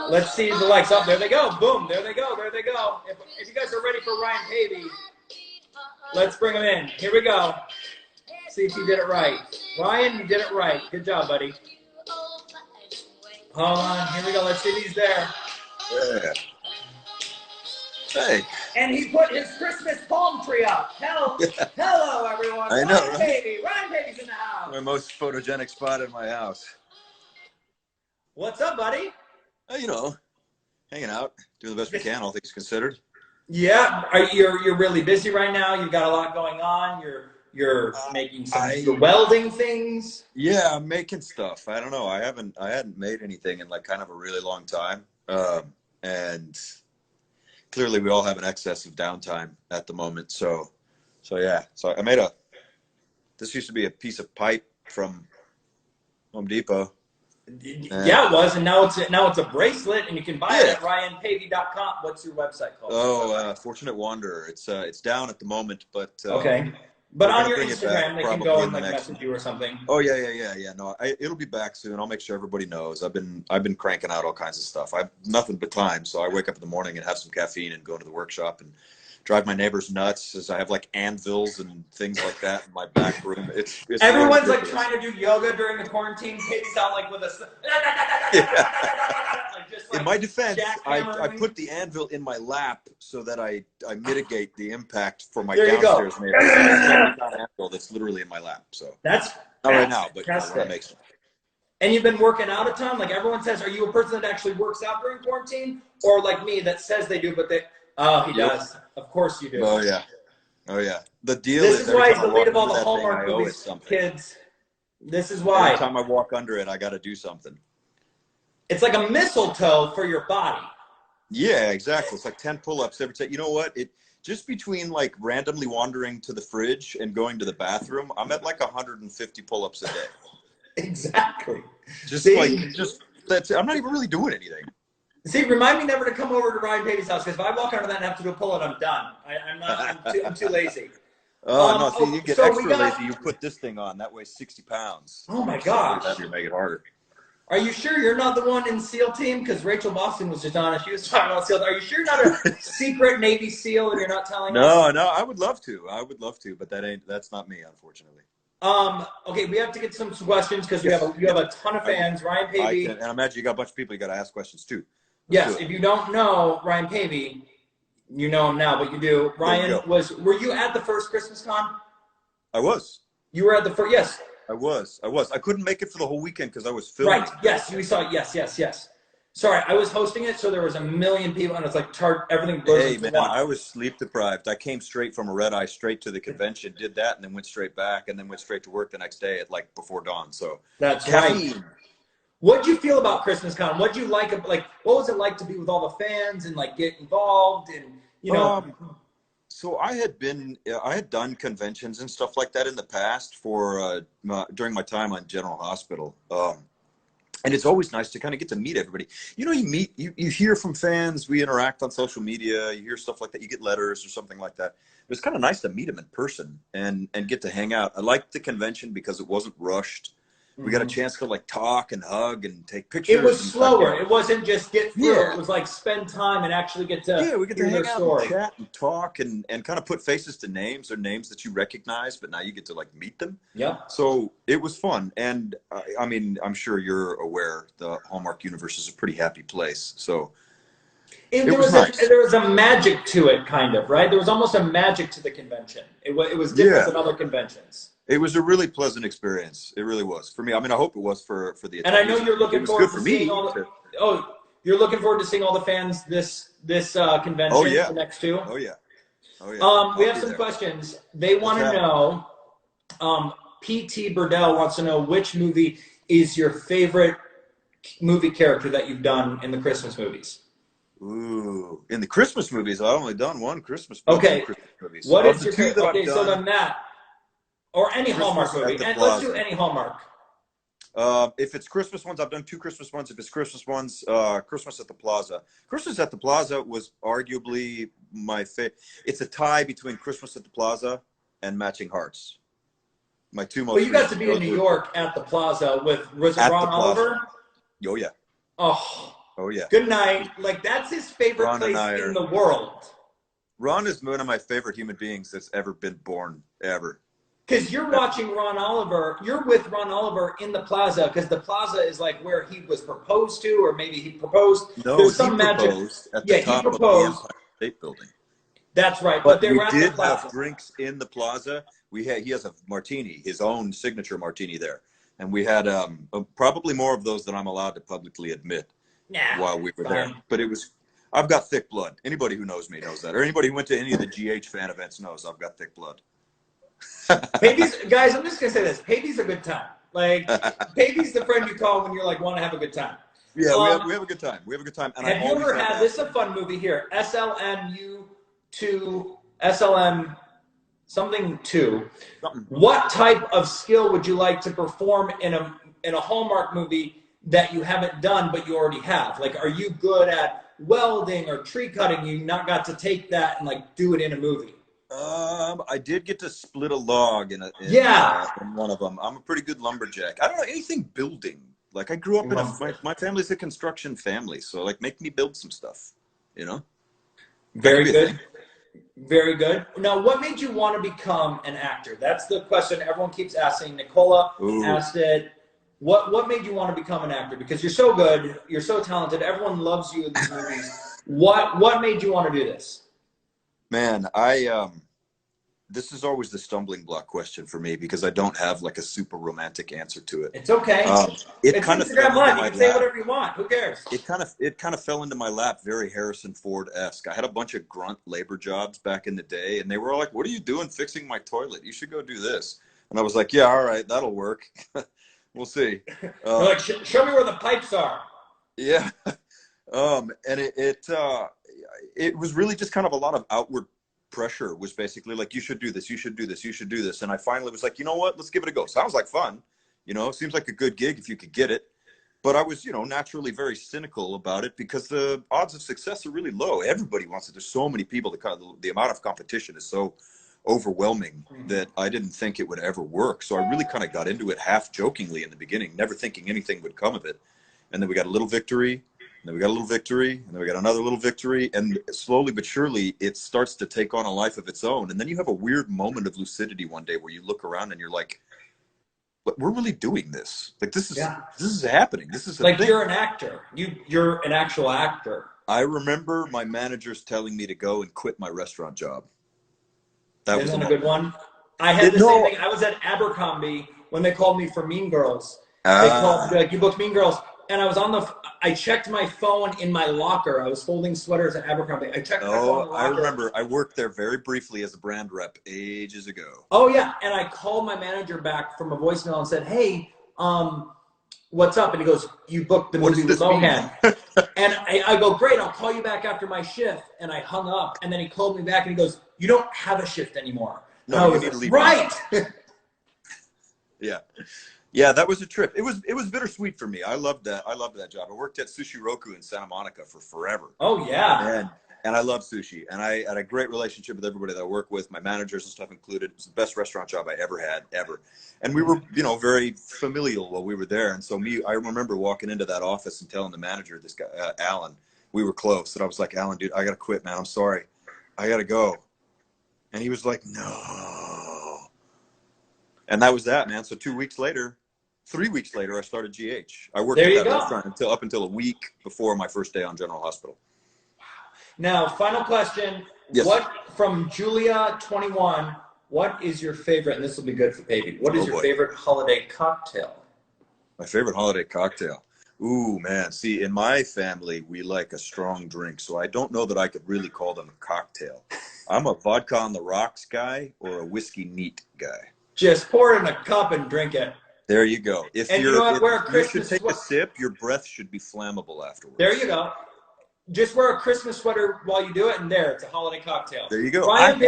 Let's see the likes. Up there they go. Boom. There they go. There they go. If you guys are ready for Ryan Pavey, let's bring him in. Here we go. See if you did it right. Ryan, you did it right. Good job, buddy. Hold on. Here we go. Let's see if he's there. Yeah. Hey. And he put his Christmas palm tree up. Hello, everyone. I know, Ryan Pavey. Ryan Pavey's in the house. My most photogenic spot in my house. What's up, buddy? You know, hanging out, doing the best we can, all things considered. Yeah, you're really busy right now. You've got a lot going on. You're making some welding things. Yeah, I'm making stuff. I don't know. I hadn't made anything in like kind of a really long time, and clearly we all have an excess of downtime at the moment. So yeah. So I made this used to be a piece of pipe from Home Depot. Yeah, it was, and now it's a bracelet, and you can buy it at ryanpavey.com. What's your website called? Oh, Fortunate Wanderer. It's down at the moment, but okay. But on your Instagram, they can go and like message you or something. Oh yeah. No, it'll be back soon. I'll make sure everybody knows. I've been cranking out all kinds of stuff. I've nothing but time, so I wake up in the morning and have some caffeine and go to the workshop and drive my neighbors nuts as I have like anvils and things like that in my back room. It's everyone's like trying to do yoga during the quarantine. Kids out like with a in my defense, I put the anvil in my lap so that I mitigate the impact for my downstairs neighbors. Anvil that's literally in my lap. So that's not right now, but that makes sense. And you've been working out a ton. Like everyone says, are you a person that actually works out during quarantine, or like me that says they do, but they? Oh, he does. Of course you do. Oh yeah. The deal is why he's the lead of all the Hallmark movies, kids. This is why. Every time I walk under it, I got to do something. It's like a mistletoe for your body. Yeah, exactly. It's like 10 pull-ups every time. You know what? It just between like randomly wandering to the fridge and going to the bathroom, I'm at like 150 pull-ups a day. Exactly. That's it. I'm not even really doing anything. See, remind me never to come over to Ryan Pavey's house, because if I walk under that and have to do a pull-up, I'm done. I'm too lazy. No, see, you get extra lazy. You put this thing on. That weighs 60 pounds. Oh my gosh. You make it harder. Are you sure you're not the one in SEAL team? Because Rachel Boston was just on it. She was talking about SEAL. Are you sure you're not a secret Navy SEAL and you're not telling us? No, I would love to. But that's not me, unfortunately. Okay, we have to get some questions because you have a ton of fans. Ryan Pavey. And I imagine you got a bunch of people you got to ask questions too. Yes, if you don't know Ryan Pavey, you know him now, but you do. Ryan were you at the first Christmas con? I was. You were at the first, yes. I was. I couldn't make it for the whole weekend because I was filming. Right, yes, we saw it. Yes. Sorry, I was hosting it, so there was 1 million people, and it's like everything goes Hey, man, I was sleep deprived. I came straight from a red eye straight to the convention, did that, and then went straight back, and then went straight to work the next day at like before dawn. So that's right. What'd you feel about Christmas Con? What'd you like? Like, what was it like to be with all the fans and like get involved and So I had done conventions and stuff like that in the past during my time on General Hospital. And it's always nice to kind of get to meet everybody. You know, you hear from fans, we interact on social media, you hear stuff like that, you get letters or something like that. It was kind of nice to meet them in person and get to hang out. I liked the convention because it wasn't rushed. We got a chance to like talk and hug and take pictures. It was slower. It wasn't just get through. Yeah. It was like spend time and actually get to we get to hang out and chat and talk and kind of put faces to names or names that you recognize, but now you get to like meet them. Yeah. So it was fun. And I mean, I'm sure you're aware the Hallmark universe is a pretty happy place. So there was a magic to it, kind of, right? There was almost a magic to the convention. It was different than other conventions. It was a really pleasant experience. It really was for me. I mean, I hope it was for the attendees. And I know you're looking forward to seeing you're looking forward to seeing all the fans this convention. Oh yeah, the next two. Oh yeah. We have some questions. They want to know. PT Burdell wants to know which movie is your favorite movie character that you've done in the Christmas movies. Ooh, in the Christmas movies, I've only done one Christmas movie. Okay. Movies. What is your favorite? Okay, so then that. Or any Hallmark movie. And let's do any Hallmark. If it's Christmas ones, I've done 2 Christmas ones. If it's Christmas ones, Christmas at the Plaza. Christmas at the Plaza was arguably my favorite. It's a tie between Christmas at the Plaza and Matching Hearts. My 2 most. Well, you got to be in New York at the Plaza with Ron Oliver. Oh yeah. Oh, Oh yeah. Good night. Like, that's his favorite Ron and place I in are. the world. Ron is one of my favorite human beings that's ever been born, ever. Because you're watching Ron Oliver, you're with Ron Oliver in the plaza, because the plaza is like where he was proposed to, or maybe he proposed. No, There's he some magic. proposed at the Yeah, he top of the proposed. Empire State Building. That's right. But But they we were at the did plaza. have drinks in the plaza. He has a martini, his own signature martini there, and we had probably more of those than I'm allowed to publicly admit Nah, while we were fine. there. But it was. I've got thick blood. Anybody who knows me knows that, or anybody who went to any of the GH fan events knows I've got thick blood. Pavey's, guys, I'm just gonna say this. Pavey's a good time. Like, Pavey's the friend you call when you're like want to have a good time. Yeah, we have a good time. We have a good time. And Have you ever had this? Is a fun movie here. SLM something 2. What type of skill would you like to perform in a Hallmark movie that you haven't done but you already have? Like, are you good at welding or tree cutting? You not got to take that and like do it in a movie. I did get to split a log in one of them. I'm a pretty good lumberjack. I don't know anything building. Like, I grew up in my family's a construction family, so like make me build some stuff, you know? Very good. Very good. Now, what made you want to become an actor? That's the question everyone keeps asking. Nicola asked it. What made you want to become an actor? Because you're so good, you're so talented, everyone loves you in these movies. What made you want to do this? Man, this is always the stumbling block question for me because I don't have like a super romantic answer to it. It's okay. It kind of fell into Live. my You can say lap. whatever you want. Who cares? It kind of fell into my lap, very Harrison Ford-esque. I had a bunch of grunt labor jobs back in the day, and they were all like, "What are you doing fixing my toilet? You should go do this." And I was like, "Yeah, all right, that'll work. We'll see." You're like, show me where the pipes are. Yeah. And it was really just kind of a lot of outward pressure. Was basically like, you should do this, you should do this, you should do this. And I finally was like, you know what, let's give it a go. Sounds like fun, you know, seems like a good gig if you could get it. But I was, you know, naturally very cynical about it because the odds of success are really low. Everybody wants it. There's so many people. The amount of competition is so overwhelming that I didn't think it would ever work. So I really kind of got into it half jokingly in the beginning, never thinking anything would come of it. And then we got a little victory, and then we got a little victory, and then we got another little victory. And slowly but surely, it starts to take on a life of its own. And then you have a weird moment of lucidity one day where you look around and you're like, but we're really doing this. Like, this is happening. This is like, you're an actor. You're an actual actor. I remember my managers telling me to go and quit my restaurant job. That Isn't was a good one. I had the same thing. I was at Abercrombie when they called me for Mean Girls. They called me like, you booked Mean Girls. And I was I checked my phone in my locker. I was folding sweaters at Abercrombie. I checked my phone in the locker. I remember. I worked there very briefly as a brand rep ages ago. Oh, yeah. And I called my manager back from a voicemail and said, hey, what's up? And he goes, you booked the movie with Lohan. And I go, great, I'll call you back after my shift. And I hung up. And then he called me back and he goes, you don't have a shift anymore. No, you need to leave. Right. Yeah. Yeah, that was a trip. It was bittersweet for me. I loved that. I loved that job. I worked at Sushi Roku in Santa Monica for forever. Oh, yeah. And I love sushi. And I had a great relationship with everybody that I work with, my managers and stuff included. It was the best restaurant job I ever had, ever. And we were, you know, very familial while we were there. And so I remember walking into that office and telling the manager, this guy, Alan, we were close. And I was like, Alan, dude, I got to quit, man. I'm sorry. I got to go. And he was like, no. And that was that, man. So 3 weeks later, I started GH. I worked at that restaurant up until a week before my first day on General Hospital. Now, final question. Yes. What, from Julia 21, what is your favorite, and this will be good for Pavey, what is your favorite holiday cocktail? My favorite holiday cocktail? Ooh, man. See, in my family, we like a strong drink, so I don't know that I could really call them a cocktail. I'm a vodka on the rocks guy or a whiskey neat guy. Just pour it in a cup and drink it. There you go. If you should take a sip, your breath should be flammable afterwards. There you go. Just wear a Christmas sweater while you do it, and it's a holiday cocktail. There you go. Ryan